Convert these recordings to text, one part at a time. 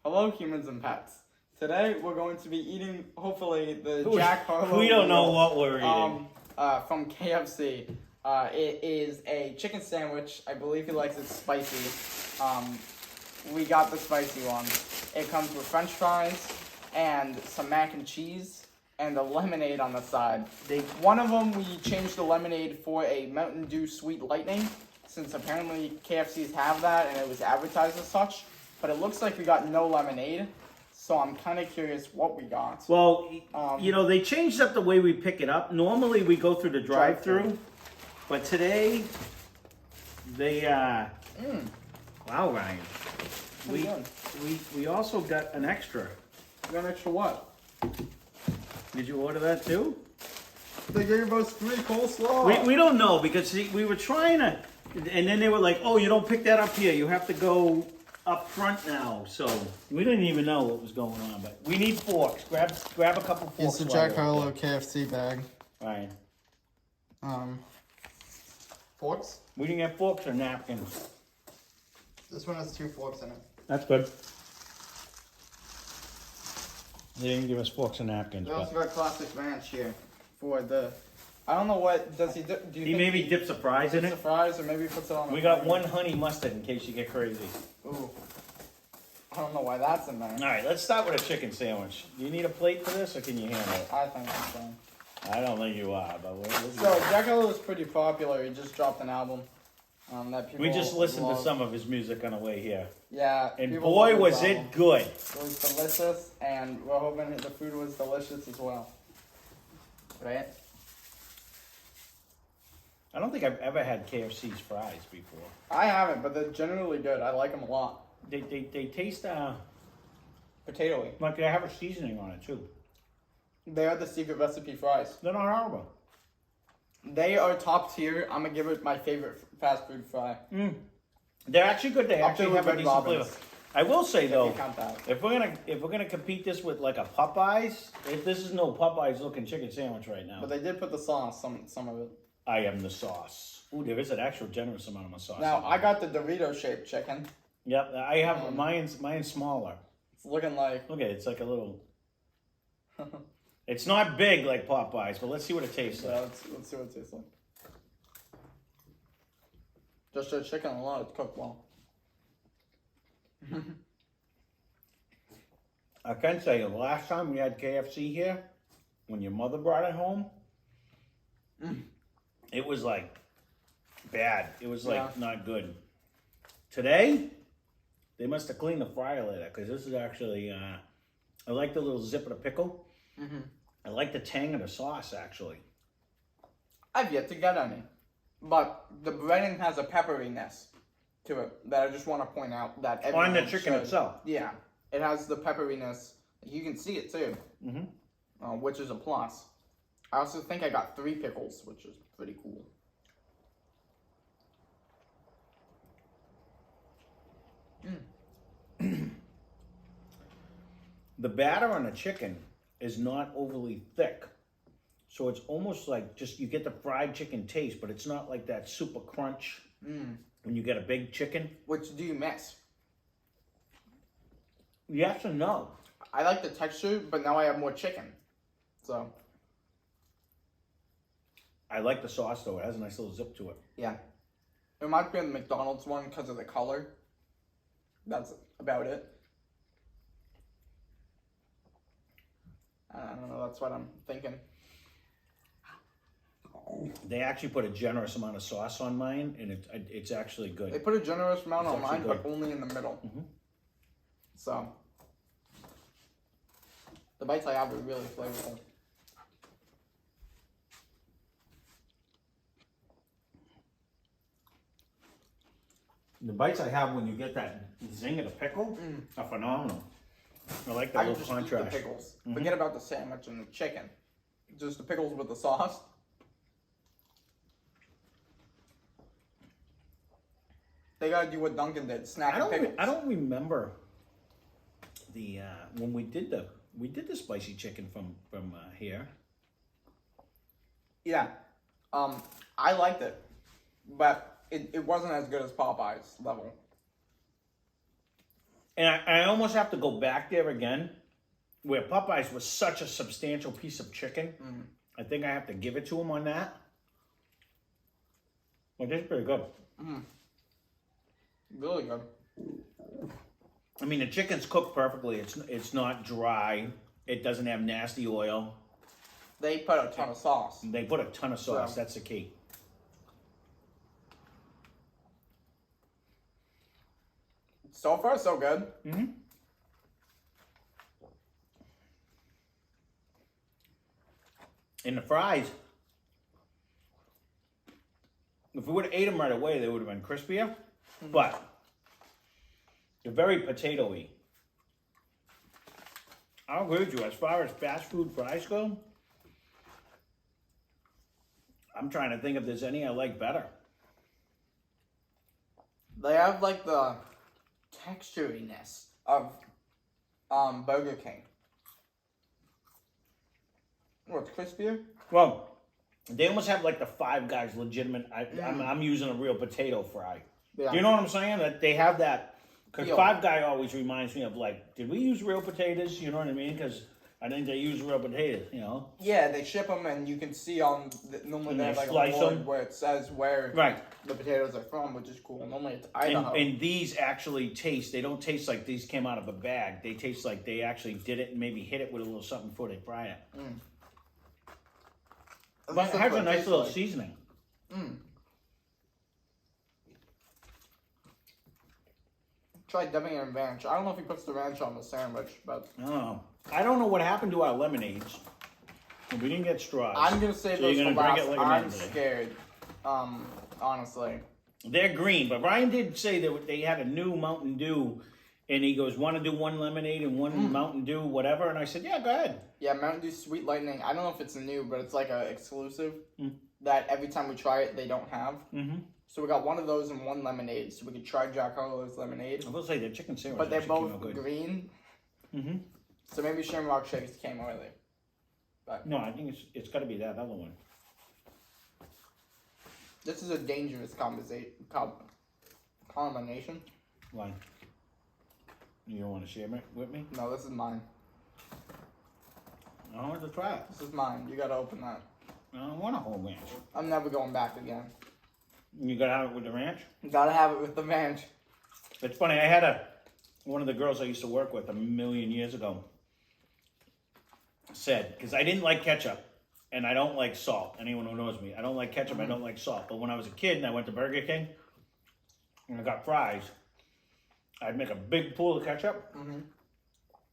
Hello, humans and pets. Today we're going to be eating, hopefully, the Jack Harlow. We don't know what we're eating. From KFC. It is a chicken sandwich. I believe he likes it spicy. We got the spicy one. It comes with French fries and some mac and cheese and a lemonade on the side. One of them we changed the lemonade for a Mountain Dew Sweet Lightning, since apparently KFCs have that and it was advertised as such. But it looks like we got no lemonade, so I'm kind of curious what we got. Well, they changed up the way we pick it up. Normally we go through the drive-through, but today they Wow, Ryan. We also got an extra. You got an extra what? Did you order that too? They gave us 3 coleslaw. We don't know, because we were trying to, and then they were like, "Oh, you don't pick that up here. You have to go up front now." So we didn't even know what was going on. But we need forks. Grab a couple forks. It's the Jack Harlow KFC bag. All right. Forks? We didn't get forks or napkins. This one has 2 forks in it. That's good. They didn't give us forks and napkins. We also got classic ranch here for the. I don't know what does he do. Do you he think maybe dips a fries in it? Dips the fries, or maybe he puts it on. We got one honey mustard in case you get crazy. Ooh. I don't know why that's in there. All right, let's start with a chicken sandwich. Do you need a plate for this, or can you handle it? I think I'm fine. I don't think you are, but we'll so Jack Harlow is pretty popular. He just dropped an album that people. We just listened love. to some of his music on the way here. Yeah. And boy, was it good. It was delicious, and we're hoping the food was delicious as well. Right? I don't think I've ever had KFC's fries before. I haven't, but they're generally good. I like them a lot. They taste Potato-y. like they have a seasoning on it too. They are the secret recipe fries. They're not horrible. They are top tier. I'm gonna give it my favorite fast food fry. They're actually good. They actually have a decent flavor. I will say though, if we're gonna compete this with like a Popeyes, this is no Popeyes looking chicken sandwich right now. But they did put the sauce, some of it. I am the sauce. Ooh, there is an actual generous amount of my sauce. Now I got the Dorito shaped chicken. Yep, I have mine's smaller. It's looking like. Look at it, it's like a little. It's not big like Popeyes, but let's see what it tastes like. Let's see what it tastes like. Just the chicken alone, it's cooked well. I can say the last time we had KFC here, when your mother brought it home, it was like bad. It was like not good. Today, they must have cleaned the fryer later, because this is actually, I like the little zip of the pickle. I like the tang of the sauce, actually. I've yet to get any. But the breading has a pepperiness to it that I just want to point out. That On the chicken itself. Yeah. It has the pepperiness. You can see it too. Which is a plus. I also think I got 3 pickles, which is pretty cool. The batter on the chicken is not overly thick. So it's almost like just you get the fried chicken taste, but it's not like that super crunch when you get a big chicken. Which do you miss? Yes and no. I like the texture, but now I have more chicken. So. I like the sauce though. It has a nice little zip to it. Yeah. It reminds me of the McDonald's one because of the color. That's about it. I don't know, that's what I'm thinking. They actually put a generous amount of sauce on mine, and it's actually good. They put a generous amount on mine, good. but only in the middle. So, the bites I have are really flavorful. The bites I have when you get that zing of the pickle are phenomenal. I like that little contrast. Eat the pickles. Forget about the sandwich and the chicken. Just the pickles with the sauce. They gotta do what Duncan did, snack the pickles. I don't remember the when we did the spicy chicken from here. Yeah, I liked it, but it wasn't as good as Popeye's level. And I almost have to go back there again, where Popeyes was such a substantial piece of chicken. I think I have to give it to him on that. But it's pretty good. Really good. I mean, the chicken's cooked perfectly. It's not dry. It doesn't have nasty oil. They put a ton of sauce. They put a ton of sauce. So. That's the key. So far, so good. And the fries, if we would have ate them right away, they would have been crispier. But they're very potato-y. I'll agree with you. As far as fast food fries go, I'm trying to think if there's any I like better. They have like the texturiness of Burger King. Oh, it's crispier? Well, they almost have like the Five Guys legitimate. I'm using a real potato fry. Yeah. Do you know what I'm saying? That they have that. Because Yo. Five Guy always reminds me of like, did we use real potatoes? You know what I mean? Because I think they use real potatoes, you know? Yeah, they ship them and you can see on, normally And they they have like a slice board 'em. where it says where Right. the potatoes are from, which is cool. Normally it's Idaho. And these actually taste, they don't taste like these came out of a bag. They taste like they actually did it and maybe hit it with a little something before they fry it. But it has a nice little seasoning. Try dipping it in ranch. I don't know if he puts the ranch on the sandwich, but Oh, I don't know what happened to our lemonades. We didn't get straws. I'm gonna save So those you're for gonna last. drink it like a I'm man today. scared. Honestly. They're green, but Ryan did say that they had a new Mountain Dew, and he goes, "Want to do one lemonade and one Mountain Dew, whatever?" And I said, "Yeah, go ahead." Yeah, Mountain Dew Sweet Lightning. I don't know if it's new, but it's like a exclusive that every time we try it, they don't have. So we got one of those and one lemonade, so we could try Jack Harlow's lemonade. I will say the chicken sandwich, But they're actually came both out good. green. So maybe Shamrock Shakes came early. But No, I think it's got to be that other one. this is a dangerous combination. Why? You don't want to share it with me? No, this is mine. I want to try it. This is mine. You gotta open that. I don't want a whole ranch. I'm never going back again. You got to have it with the ranch? You gotta have it with the ranch. It's funny. I had one of the girls I used to work with a million years ago said, because I didn't like ketchup and I don't like salt. Anyone who knows me, I don't like ketchup. I don't like salt. But when I was a kid and I went to Burger King and I got fries, I'd make a big pool of ketchup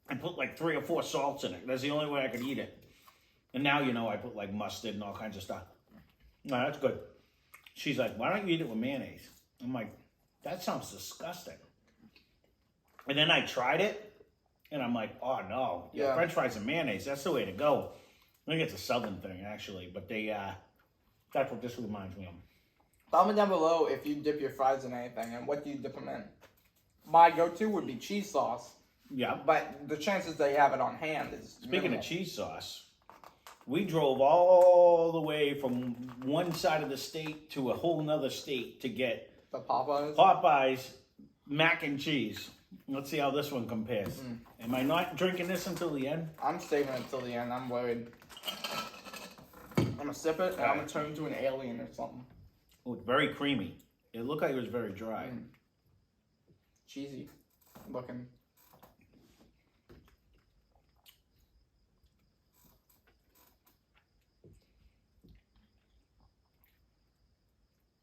and put like 3 or 4 salts in it. That's the only way I could eat it. And now, you know, I put like mustard and all kinds of stuff. No, that's good. She's like, "Why don't you eat it with mayonnaise?" I'm like, that sounds disgusting. And then I tried it, and I'm like, oh no, yeah, French fries and mayonnaise, that's the way to go. I think it's a Southern thing, actually, but that's what this reminds me of. Comment down below if you dip your fries in anything, and what do you dip them in? My go-to would be cheese sauce. Yeah. But the chances that you have it on hand is Speaking minimal. of cheese sauce, we drove all the way from one side of the state to a whole nother state to get The Popeyes mac and cheese. Let's see how this one compares. Am I not drinking this until the end? I'm saving it till the end. I'm worried. I'm gonna sip it, and I'm gonna turn into an alien or something. Oh, it's very creamy. It looked like it was very dry. Cheesy looking.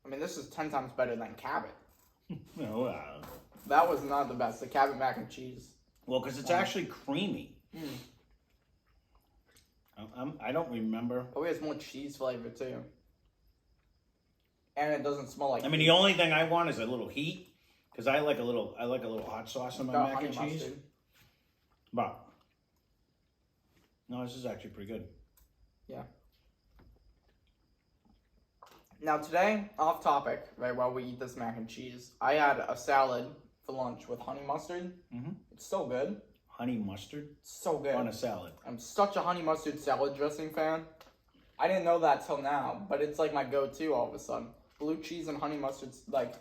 I mean, this is 10 times better than Cabot. Oh, That was not the best. The Cabot mac and cheese. well, because it's actually creamy. I don't remember. Probably has more cheese flavor too. And it doesn't smell like. I mean, the only thing I want is a little heat, because I like a little hot sauce on my mac and honey cheese. mustard. But no, this is actually pretty good. Yeah. Now today, off topic, right, while we eat this mac and cheese, I had a salad for lunch with honey mustard. It's so good. Honey mustard So good. on a salad. I'm such a honey mustard salad dressing fan. I didn't know that till now, but it's like my go-to all of a sudden. Blue cheese and honey mustard, like,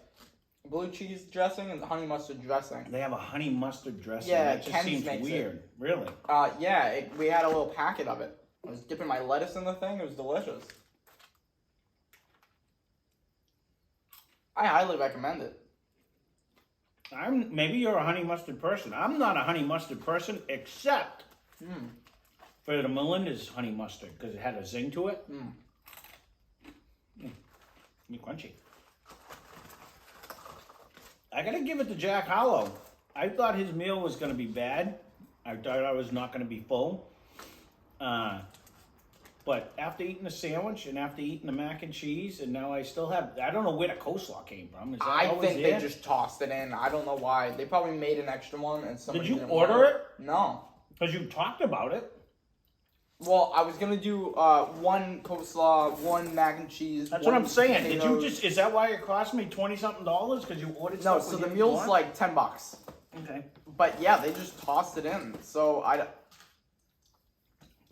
blue cheese dressing and honey mustard dressing. They have a honey mustard dressing. Yeah, that just Ken's seems makes weird. it. Really? Yeah, we had a little packet of it. I was dipping my lettuce in the thing. It was delicious. I highly recommend it. Maybe you're a honey mustard person. I'm not a honey mustard person, except for the Melinda's honey mustard because it had a zing to it. Be crunchy. I gotta give it to Jack Harlow. I thought his meal was gonna be bad. I thought I was not gonna be full. But after eating the sandwich and after eating the mac and cheese, and now I still have, I don't know where the coleslaw came from. Is that I always think there? they just tossed it in. I don't know why. They probably made an extra one and somebody Did you didn't order want it? No. Because you talked about it. Well, I was gonna do one coleslaw, one mac and cheese. That's what I'm saying. Did you potatoes. just, is that why it cost me $20-something because you ordered No, stuff? so we the didn't meal's want? like $10. Okay. But yeah, they just tossed it in. So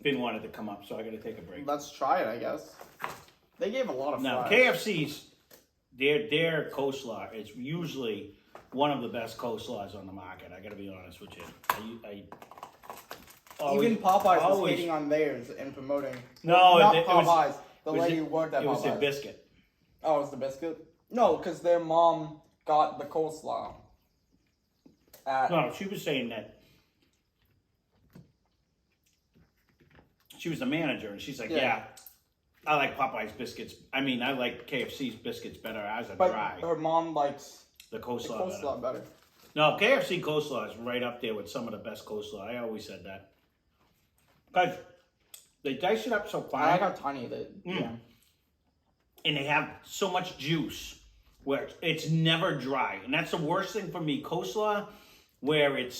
Didn't want it to come up, so I gotta take a break. let's try it, I guess. They gave a lot of Now, fries. KFC's, their coleslaw is usually one of the best coleslaws on the market. I gotta be honest with you. Even Popeyes was always- hating on theirs and promoting. No, not it was- Popeyes. The it was lady the- who worked at It was Popeyes. the biscuit. Oh, it was the biscuit? No, because their mom got the coleslaw. No, she was saying that she was the manager, and she's like, yeah, I like Popeye's biscuits. I mean, I like KFC's biscuits better as a But dry. her mom likes The the coleslaw, coleslaw better. No, KFC coleslaw is right up there with some of the best coleslaw. I always said that. Because they dice it up so I fine, like how tiny they yeah. and they have so much juice where it's never dry. And that's the worst thing for me. Coleslaw, where it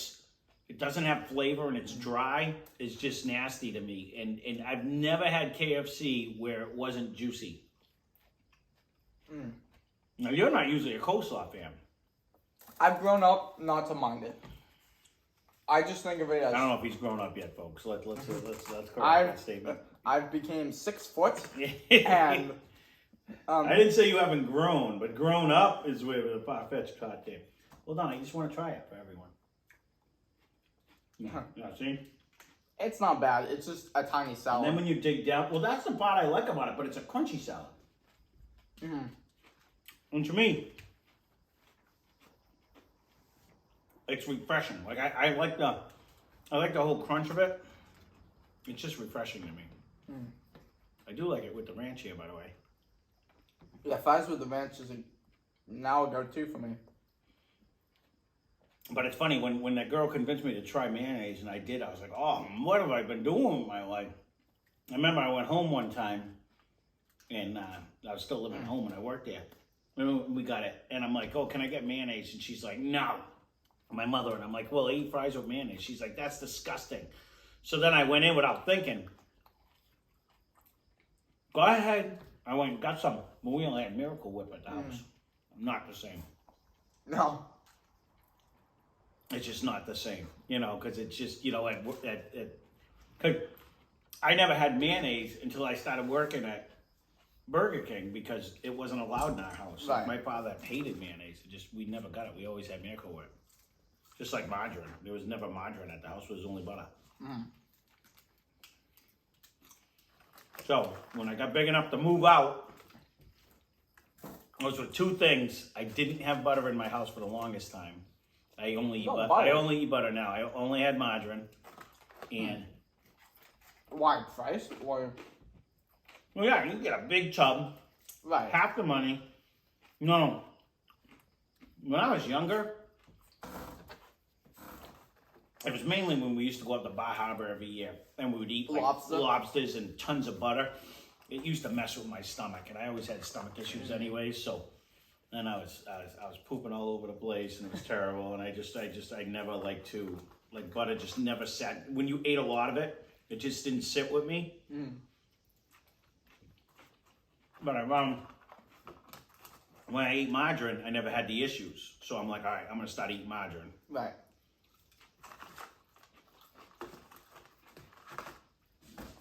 doesn't have flavor and it's dry, is just nasty to me. And I've never had KFC where it wasn't juicy. Now, you're not usually a coleslaw fan. I've grown up not to mind it. I just think of it as I don't know if he's grown up yet, folks. Let's correct that statement. I've became 6 foot and I didn't say you haven't grown, but grown up is where the far-fetched thought came. Well, Don, I just want to try it for everyone. Yeah, see? it's not bad. It's just a tiny And salad. then when you dig down, well, that's the part I like about it, but it's a crunchy salad. And to me, it's refreshing. Like I like the whole crunch of it. It's just refreshing to me. I do like it with the ranch here, by the way. Yeah, fries with the ranch is now a go-to for me. But it's funny, when that girl convinced me to try mayonnaise, and I did, I was like, oh, what have I been doing with my life? I remember I went home one time, and I was still living at home, and I worked there. And we got it, and I'm like, oh, can I get mayonnaise? And she's like, no. My mother, and I'm like, well, I eat fries with mayonnaise. She's like, that's disgusting. So then I went in without thinking. Go ahead. I went and got some, but we only had Miracle Whip at the house. Not the same. No. It's just not the same, because it's just, cause I never had mayonnaise until I started working at Burger King because it wasn't allowed in our house. Right. My father hated mayonnaise. We never got it. We always had Miracle Whip. Just like margarine. There was never margarine at the house. It was only butter. So, when I got big enough to move out, those were two things. I didn't have butter in my house for the longest time. I only eat butter now. I only had margarine. And Why, fries? Or well, yeah, you can get a big tub, right. half the money. No. When I was younger, it was mainly when we used to go up to Bar Harbor every year, and we would eat like lobsters and tons of butter. It used to mess with my stomach, and I always had stomach issues anyways. So then I was pooping all over the place, and it was terrible. And I never liked to, like, butter just never sat. When you ate a lot of it, it just didn't sit with me. But when I ate margarine, I never had the issues. So I'm like, all right, I'm gonna start eating margarine. Right.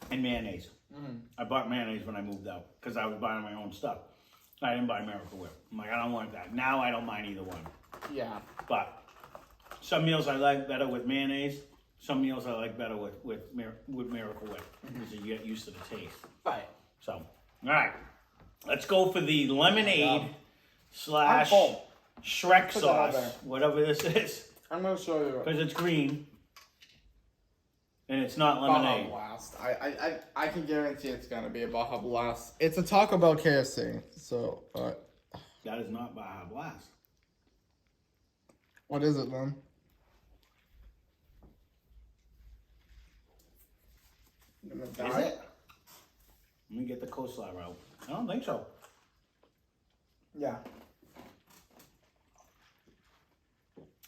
And mayonnaise. I bought mayonnaise when I moved out because I was buying my own stuff. I didn't buy Miracle Whip. I'm like, I don't want that. Now I don't mind either one. Yeah. But some meals I like better with mayonnaise. Some meals I like better with Miracle Whip. Because you get used to the taste. Right. So, all right. Let's go for the lemonade slash Shrek Put that sauce. there. Whatever this is. I'm going to show you. Because it's green. And it's not Baja lemonade. Blast. I can guarantee it's going to be a Baja Blast. It's a Taco Bell KFC. So, That is not Baja Blast. what is it then? Is it? Let me get the coleslaw out. I don't think so. Yeah.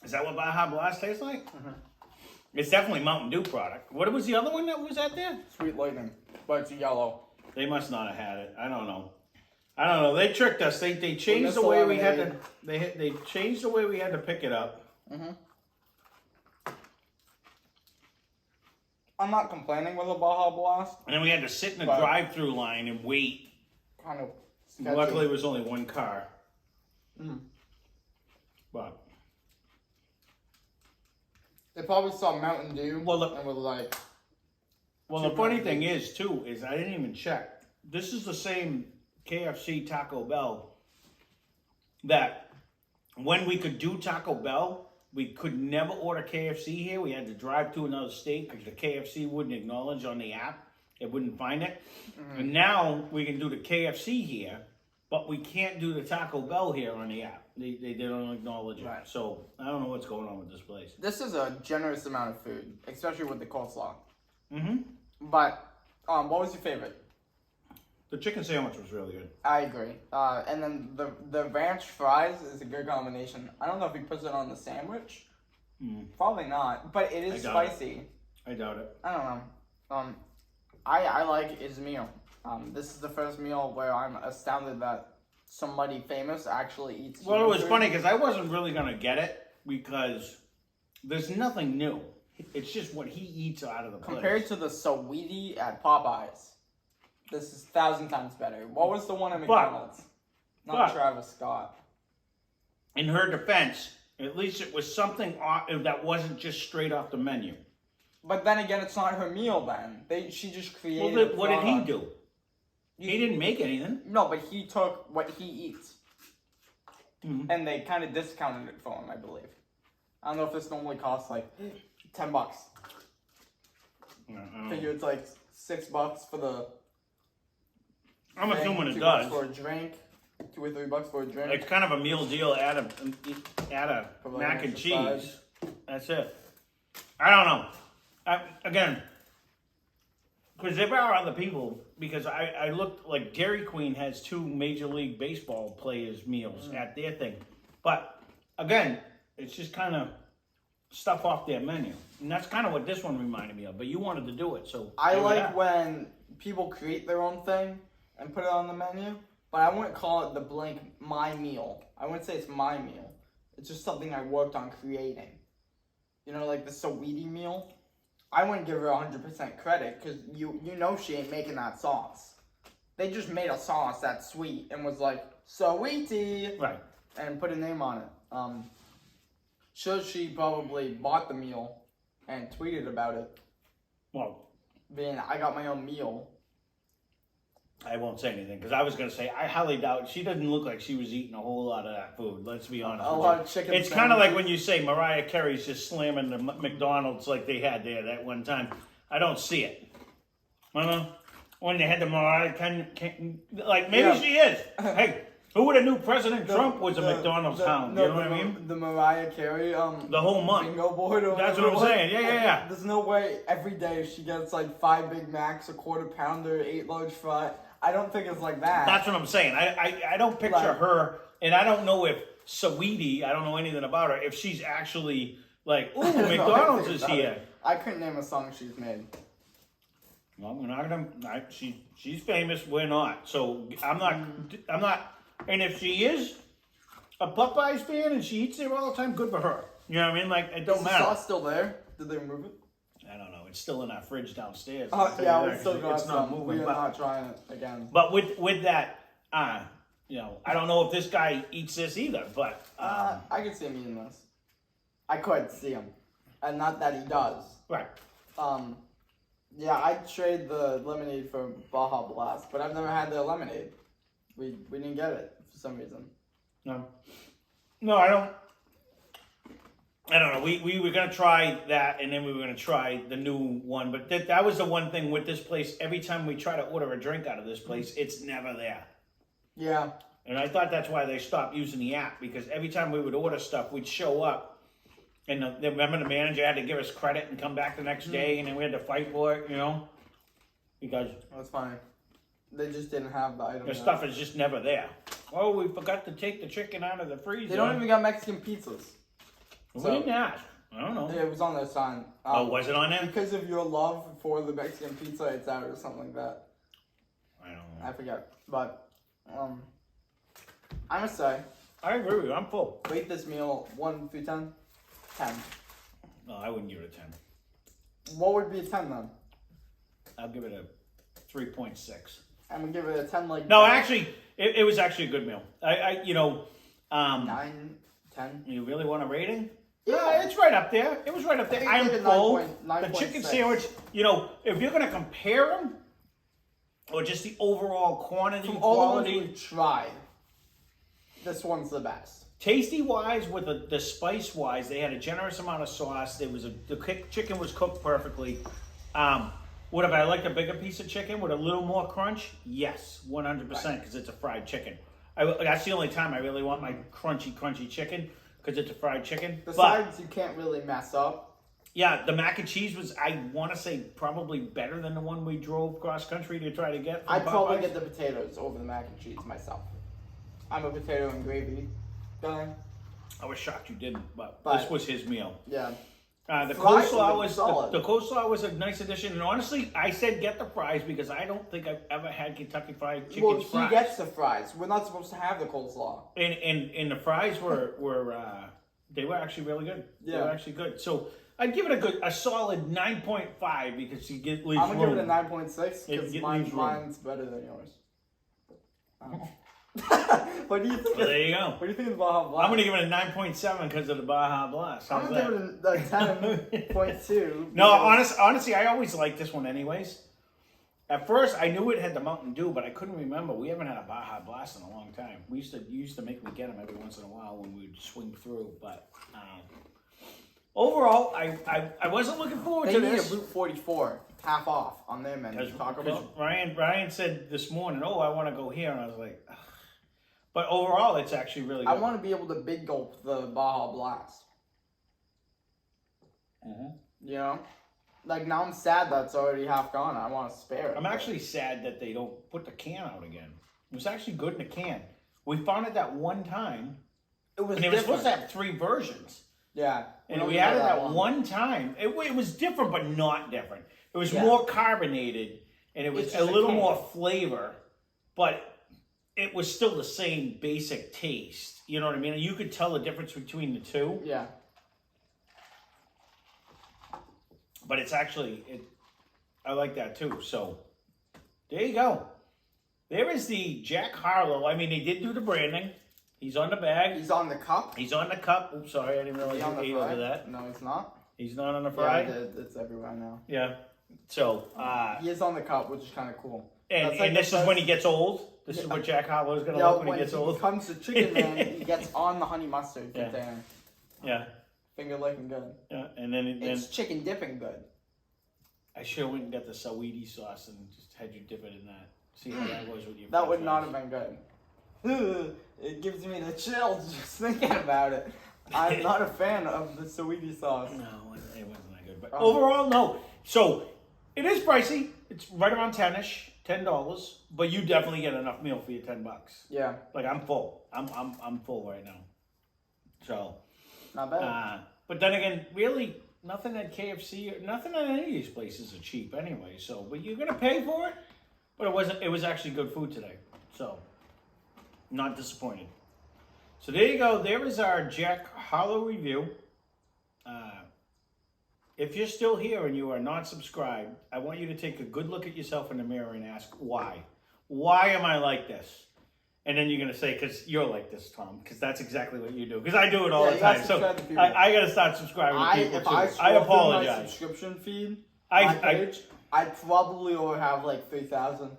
Is that what Baja Blast tastes like? It's definitely Mountain Dew product. What was the other one that was out there? Sweet Lightning. But it's yellow. They must not have had it. I don't know. They tricked us. They changed missed the the way we had to. lemonade. They changed the way we had to pick it up. I'm not complaining with a Baja Blast. And then we had to sit in the But- drive-through line and wait. Kind of sketchy. Luckily, it was only one car. Mm. But They probably saw Mountain Dew Well, and was like, the funny thing is too is I didn't even check. This is the same KFC Taco Bell that when we could do Taco Bell, we could never order KFC here. We had to drive to another state because the KFC wouldn't acknowledge on the app. It wouldn't find it. And now we can do the KFC here, but we can't do the Taco Bell here on the app. They don't acknowledge it. Right. So I don't know what's going on with this place. this is a generous amount of food, especially with the coleslaw. Mm-hmm. But, what was your favorite? The chicken sandwich was really good. I agree. And then the ranch fries is a good combination. I don't know if he puts it on the sandwich. Probably not, but it is I doubt spicy. I doubt it. I don't know. I like his meal. This is the first meal where I'm astounded that somebody famous actually eats. Well, it human was food. funny because I wasn't really going to get it because there's nothing new. It's just what he eats out of the place. Compared to the Saweetie at Popeyes, this is 1,000 times better. What was the one at McDonald's? Not Travis Scott. In her defense, at least it was something that wasn't just straight off the menu. But then again, it's not her meal then. She just created Well, a what did he product. do? He didn't make anything. No, but he took what he eats. And they kind of discounted it for him, I believe. I don't know if this normally costs like $10. I figure it's like $6 for the I'm thing, assuming it $2 does. for a drink, $2 or $3 for a drink. It's kind of a meal deal. Add a Provide mac and extra side. cheese. That's it. I don't know. Again, because there are other people. Because I looked like Dairy Queen has 2 Major League Baseball players' meals at their thing, but again, it's just kind of stuff off their menu, and that's kind of what this one reminded me of. But you wanted to do it, so I there we like are. when people create their own thing and put it on the menu, but I wouldn't call it the blank my meal. I wouldn't say it's my meal. It's just something I worked on creating. You know, like the Saweetie meal. I wouldn't give her 100% credit because you know she ain't making that sauce. They just made a sauce that's sweet and was like, Saweetie! Right. And put a name on it. Sure, she probably bought the meal and tweeted about it. Well, Being, I got my own meal. I won't say anything because I was going to say I highly doubt she doesn't look like she was eating a whole lot of that food. Let's be honest. A with lot you. of chicken It's kind of like sandwiches. when you say Mariah Carey's just slamming the McDonald's like they had there that one time. I don't see it. When they had the Mariah like maybe Yeah. she is. Hey, who would have knew President Trump was a McDonald's hound? You know what I mean? The Mariah Carey The whole month. bingo board. Or That's whatever what I'm it saying. was. Yeah. There's no way every day she gets like 5 Big Macs, a quarter pounder, 8 large fries. I don't think it's like that. That's what I'm saying. I don't picture Like- her, and I don't know if Saweetie, I don't know anything about her, if she's actually like, ooh, I don't know McDonald's anything is about here. it. I couldn't name a song she's made. Well, we're not gonna. She's famous. We're not. So I'm not. And if she is a Popeyes fan and she eats there all the time, good for her. You know what I mean? Like it don't Is the matter. sauce still there? Did they remove it? I don't know. It's still in our fridge downstairs. Oh I'll tell yeah, you we that, still 'cause got it's not some. moving. We are But, not trying it again. but with that, you know, I don't know if this guy eats this either, but I could see him eating this. I could see him, and not that he does. right. Yeah, I'd trade the lemonade for Baja Blast, but I've never had their lemonade. We didn't get it for some reason. No, I don't know. We were gonna try that, and then we were gonna try the new one. But that was the one thing with this place. Every time we try to order a drink out of this place, it's never there. Yeah. And I thought that's why they stopped using the app, because every time we would order stuff, we'd show up, and remember the manager had to give us credit and come back the next day, and then we had to fight for it, you know, because that's funny. They just didn't have the item. The stuff is just never there. Oh, we forgot to take the chicken out of the freezer. They don't even got Mexican pizzas. We didn't ask. I don't know. Yeah, it was on their sign. Was it on there? Because of your love for the Mexican pizza, it's out or something like that. I don't know. I forget. But, I must say. I agree with you. I'm full. Rate this meal 1 through 10? 10. No, I wouldn't give it a 10. What would be a 10 then? I'll give it a 3.6. I'm going to give it a 10 like... No, actually, it was actually a good meal. 9, 10. You really want a rating? Yeah, it's right up there. It was right up there. I'm full. 9. The chicken sandwich, if you're going to compare them, or just the overall quantity, from all quality. the ones we've tried, this one's the best. Tasty-wise, with the spice-wise, they had a generous amount of sauce. The chicken was cooked perfectly. Would have I liked a bigger piece of chicken with a little more crunch? Yes, 100%, because it's a fried chicken. That's the only time I really want my crunchy chicken, because it's a fried chicken. The sides you can't really mess up. Yeah, the mac and cheese was, I want to say, probably better than the one we drove cross-country to try to get. I'd probably get the potatoes over the mac and cheese myself. I'm a potato and gravy guy. I was shocked you didn't, but this was his meal. Yeah. The fries coleslaw was a nice addition, and honestly, I said get the fries because I don't think I've ever had Kentucky Fried Chicken's fries. He gets the fries. We're not supposed to have the coleslaw. And the fries were they were actually really good. Yeah. They were actually good. So I'd give it a solid 9.5 because you get leaves I'm gonna room. give it a 9.6 because mine's better than yours. What do you think? Well, there you go. What do you think of the Baja Blast? I'm going to give it a 9.7 because of the Baja Blast. I'm going to give it a 10.2. No, honestly, I always liked this one anyways. At first, I knew it had the Mountain Dew, but I couldn't remember. We haven't had a Baja Blast in a long time. We used to make me get them every once in a while when we would swing through. But overall, I wasn't looking forward to this. They need a Route 44 half off on their menu. Because Ryan said this morning, "Oh, I want to go here," and I was like. Ugh. But overall, it's actually really good. I want to be able to big gulp the Baja Blast. Mm-hmm. You know? Like, now I'm sad that's already half gone. I want to spare it. I'm actually sad that they don't put the can out again. It was actually good in a can. We found it that one time. It was supposed to have 3 versions. Yeah. And we had it that one time. It was different, but not different. It was more carbonated, and it was a little more flavor. But... it was still the same basic taste. You know what I mean? You could tell the difference between the two. Yeah. But it's actually, I like that too. So, there you go. There is the Jack Harlow. I mean, they did do the branding. He's on the bag. He's on the cup. He's on the cup. Oops, sorry. I didn't realize you ate over that. No, he's not. He's not on the fry? Yeah, it's everywhere now. Yeah. So, he is on the cup, which is kind of cool. And this is when he gets old. This is what Jack Harlow is going to look when he gets old. When he becomes a chicken man, he gets on the honey mustard container. Yeah. Finger licking good. Yeah, and then it's chicken dipping good. I should have went and got the Saweetie sauce and just had you dip it in that. See how that was with your. That would not have been good. It gives me the chills just thinking about it. I'm not a fan of the Saweetie sauce. No, it wasn't that good. But overall, no. So it is pricey. It's right around $10-ish. $10, but you definitely get enough meal for your $10. Yeah. Like I'm full. I'm full right now. So. Not bad. But then again, really nothing at KFC or nothing at any of these places are cheap anyway. So, but you're gonna pay for it. But it was actually good food today. So, not disappointed. So there you go. There is our Jack Harlow review. If you're still here and you are not subscribed, I want you to take a good look at yourself in the mirror and ask why. Why am I like this? And then you're going to say, because you're like this, Tom, because that's exactly what you do. Because I do it all the you gotta time. So subscribe to people. I got to start subscribing to people, If too. I I scroll through my apologize. subscription feed, I- my page, I'd probably only have like 3,000.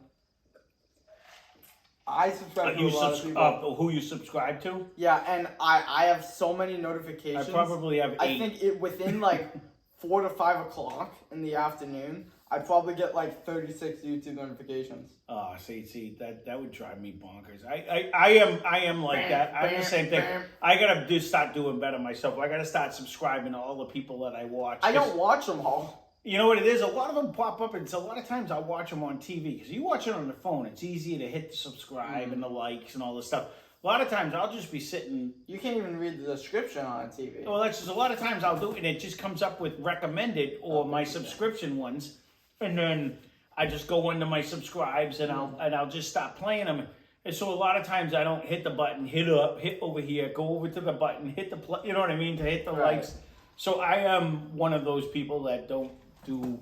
I subscribe to a lot of people. Who you subscribe to? Yeah, and I have so many notifications. I probably have 8. I think within like 4 to 5 o'clock in the afternoon, I probably get like 36 YouTube notifications. Oh, see, that would drive me bonkers. I am like that. I'm the same thing. I gotta start doing better myself. I gotta start subscribing to all the people that I watch. I don't watch them all. You know what it is? A lot of them pop up, and so a lot of times I watch them on TV. Because you watch it on the phone, it's easier to hit the subscribe and the likes and all this stuff. A lot of times I'll just be sitting. You can't even read the description on a TV. Well, that's just a lot of times I'll do it, and it just comes up with recommended or my subscription ones, and then I just go into my subscribes and I'll just stop playing them. And so a lot of times I don't hit the button, hit over here, go over to the button, hit the play. You know what I mean? To hit the likes. So I am one of those people that don't do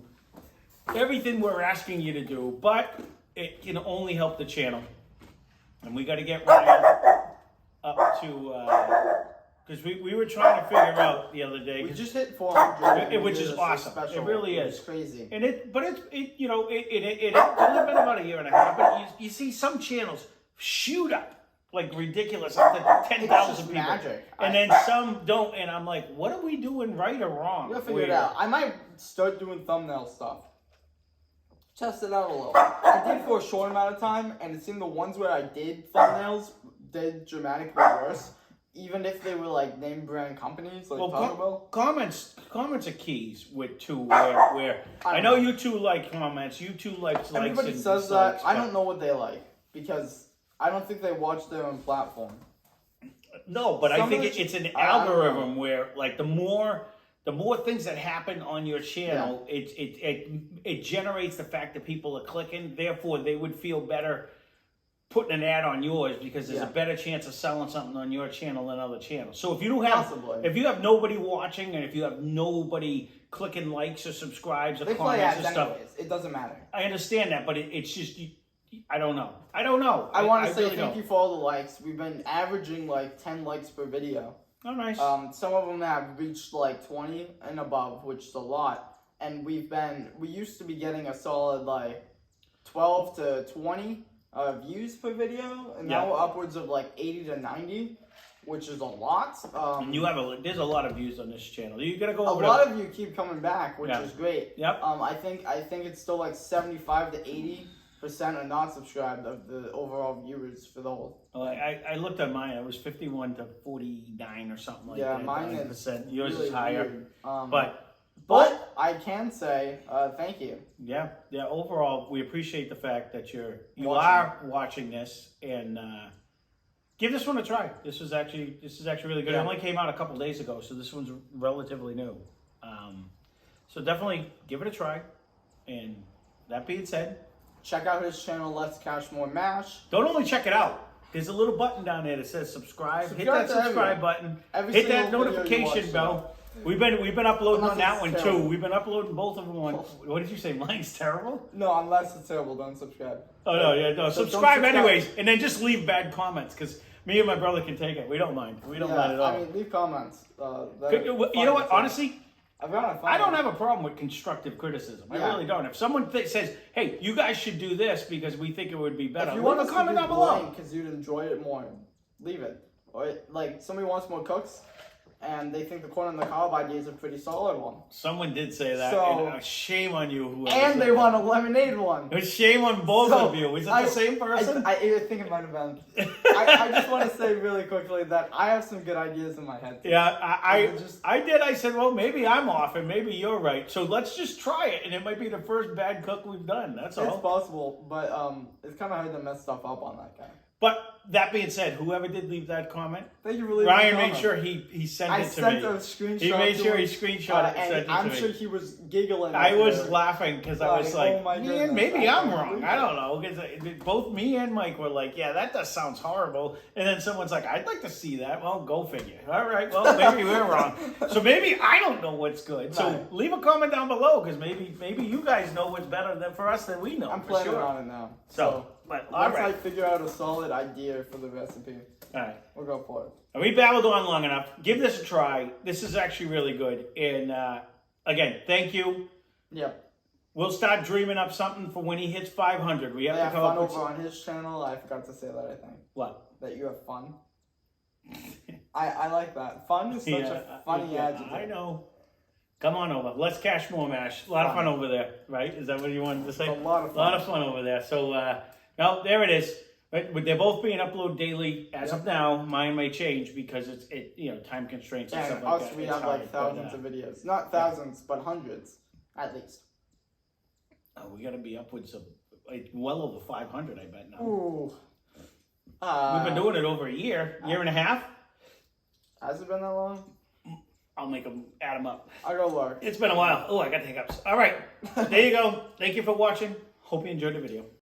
everything we're asking you to do, but it can only help the channel. And we got to get Ryan up to, because we were trying to figure out the other day. We just hit 400, which is awesome. It really is. It's crazy. And it it's only been about a year and a half, but you see some channels shoot up like ridiculous up to 10,000 people. Magic. And then some don't, and I'm like, what are we doing right or wrong? You gotta figure it out. I might start doing thumbnail stuff. Test it out a little. I did for a short amount of time, and it seemed the ones where I did thumbnails did dramatically worse, even if they were like name brand companies like Taco Bell. Comments are keys with two. Where I know you two like comments, you two like likes. Everybody says that. I don't know what they like because I don't think they watch their own platform. No, but I think it's an algorithm where like the more things that happen on your channel, it generates the fact that people are clicking. Therefore, they would feel better putting an ad on yours because there's a better chance of selling something on your channel than other channels. So if you have nobody watching and if you have nobody clicking likes or subscribes or comments or stuff, it doesn't matter. I understand that, but it's just. I don't know. I want to say really thank you for all the likes. We've been averaging like 10 likes per video. Oh, nice. Some of them have reached like 20 and above, which is a lot. And we used to be getting a solid like 12 to 20 views per video, and now we're upwards of like 80 to 90, which is a lot. And there's a lot of views on this channel. You gotta go over. A lot of you keep coming back, which is great. Yep. I think it's still like 75 to 80% are not subscribed of the overall viewers for the whole. I looked at mine. It was 51 to 49 or something like that. Yeah, mine is yours really is higher. But I can say thank you. Yeah. Overall, we appreciate the fact that you are watching this and give this one a try. This is actually really good. It only came out a couple days ago, so this one's relatively new. So definitely give it a try. And that being said. Check out his channel, Let's Cash More Mash. Don't only check it out. There's a little button down there that says subscribe. Hit that subscribe button. Hit that notification bell. We've been uploading on that one too. We've been uploading both of them on. What did you say? Mine's terrible? No, unless it's terrible, don't subscribe. Oh no, subscribe anyways, and then just leave bad comments because me and my brother can take it. We don't mind. We don't mind at all. I mean, leave comments. You know what? Honestly. I don't have a problem with constructive criticism. I really don't. If someone says, "Hey, you guys should do this because we think it would be better," if you want to comment down below because you'd enjoy it more, leave it. Or like somebody wants more cooks, and they think the corn on the cob idea is a pretty solid one. Someone did say that. So, and shame on you. And they want a lemonade one. Shame on both of you. Is it the same person? I think it might have been. I just want to say really quickly that I have some good ideas in my head. Too. Yeah, I did. I said, well, maybe I'm off and maybe you're right. So let's just try it. And it might be the first bad cook we've done. That's all. It's possible, but it's kind of hard to mess stuff up on that guy. But that being said, whoever did leave that comment, thank you for leaving Ryan made sure he sent it to me. I sent a screenshot. He made sure he screenshot it and sent it to me. I'm sure he was giggling. I was laughing because I was like, man, maybe I'm wrong. I don't know. Because both me and Mike were like, yeah, that does sounds horrible. And then someone's like, I'd like to see that. Well, go figure. All right. Well, maybe we're wrong. So maybe I don't know what's good. So leave a comment down below because maybe you guys know what's better for us than we know. I'm planning on it now. So but once I figure out a solid solid idea for the recipe. All right. We'll go for it. We babbled on long enough. Give this a try. This is actually really good. And again, thank you. Yep. We'll start dreaming up something for when he hits 500. We have to come fun up with over on his channel. I forgot to say that, I think. What? That you have fun. I like that. Fun is such a funny adjective. I know. Come on over. Let's cash more mash. A lot of fun over there, right? Is that what you wanted to say? A lot of fun. A lot of fun over there. So, no, there it is. Right? They're both being uploaded daily as of now. Mine may change because it's time constraints and stuff like that. We have like thousands of videos. Not thousands, but hundreds at least. Oh, we got to be upwards of well over 500, I bet now. Ooh. We've been doing it over a year and a half. Has it been that long? I'll make them, add them up. I'll go look. It's been a while. Oh, I got hiccups. All right. There you go. Thank you for watching. Hope you enjoyed the video.